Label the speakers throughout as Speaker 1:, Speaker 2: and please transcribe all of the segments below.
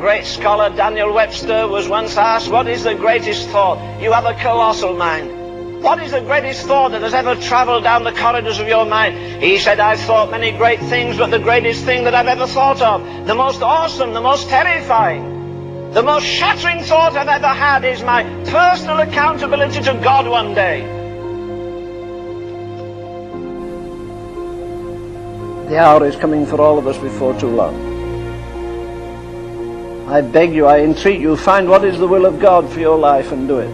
Speaker 1: Great scholar Daniel Webster was once asked, what is the greatest thought? You have a colossal mind. What is the greatest thought that has ever traveled down the corridors of your mind? He said, I've thought many great things, but the greatest thing that I've ever thought of, the most awesome, the most terrifying, the most shattering thought I've ever had is my personal accountability to God one day. The hour is coming for all of us before too long. I beg you, I entreat you, find what is the will of God for your life and do it.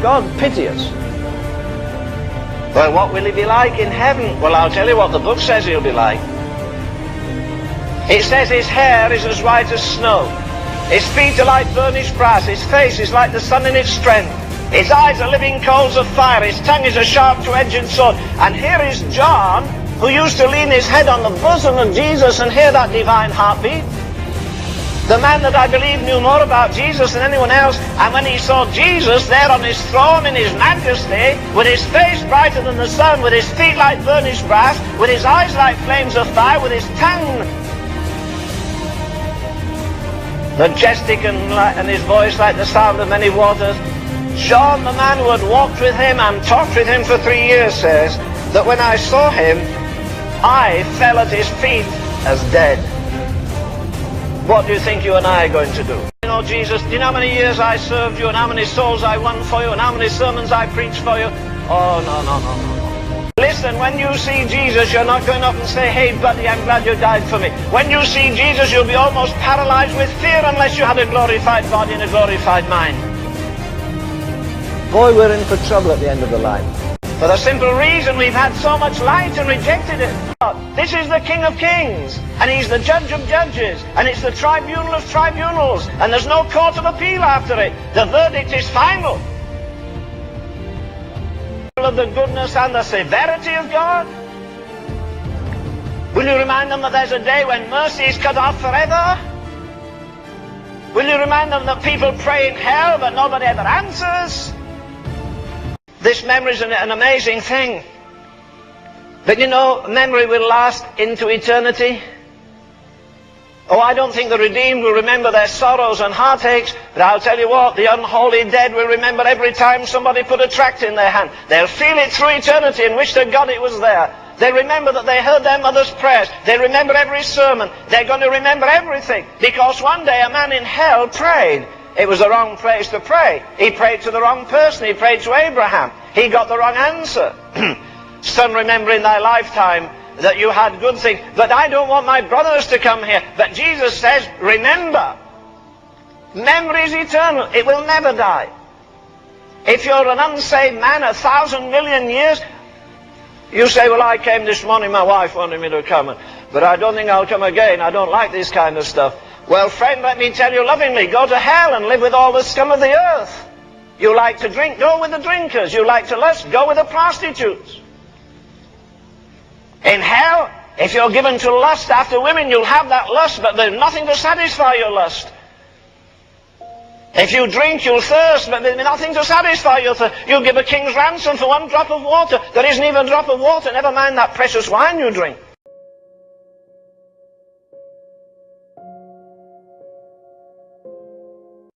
Speaker 1: God pity us. Well, what will he be like in heaven? Well, I'll tell you what the book says he'll be like. It says his hair is as white as snow. His feet are like burnished brass. His face is like the sun in its strength. His eyes are living coals of fire. His tongue is a sharp two-edged sword. And here is John, who used to lean his head on the bosom of Jesus and hear that divine heartbeat. The man that I believe knew more about Jesus than anyone else. And when he saw Jesus there on his throne in his majesty, with his face brighter than the sun, with his feet like burnished brass, with his eyes like flames of fire, with his tongue majestic and his voice like the sound of many waters, John, the man who had walked with him and talked with him for 3 years, says that when I saw him, I fell at his feet as dead. What do you think you and I are going to do? You know, Jesus, do you know how many years I served you and how many souls I won for you and how many sermons I preached for you? Oh, no. Listen, when you see Jesus, you're not going up and say, hey, buddy, I'm glad you died for me. When you see Jesus, you'll be almost paralyzed with fear unless you had a glorified body and a glorified mind. Boy, we're in for trouble at the end of the line. For the simple reason we've had so much light and rejected it. This is the King of Kings, and he's the Judge of Judges, and it's the Tribunal of Tribunals, and there's no court of appeal after it. The verdict is final. Of the goodness and the severity of God? Will you remind them that there's a day when mercy is cut off forever? Will you remind them that people pray in hell but nobody ever answers? This memory is an amazing thing. But you know, memory will last into eternity. Oh, I don't think the redeemed will remember their sorrows and heartaches, but I'll tell you what, the unholy dead will remember every time somebody put a tract in their hand. They'll feel it through eternity and wish to God it was there. They remember that they heard their mother's prayers. They remember every sermon. They're going to remember everything, because one day a man in hell prayed. It was the wrong place to pray. He prayed to the wrong person. He prayed to Abraham. He got the wrong answer. Son, remember in thy lifetime that you had good things, but I don't want my brothers to come here. But Jesus says, remember. Memory is eternal. It will never die. If you're an unsaved man 1,000 million years, you say, well, I came this morning, my wife wanted me to come, but I don't think I'll come again. I don't like this kind of stuff. Well, friend, let me tell you lovingly, go to hell and live with all the scum of the earth. You like to drink, go with the drinkers. You like to lust, go with the prostitutes. In hell, if you're given to lust after women, you'll have that lust, but there's nothing to satisfy your lust. If you drink, you'll thirst, but there's nothing to satisfy your thirst. You'll give a king's ransom for one drop of water. There isn't even a drop of water, never mind that precious wine you drink.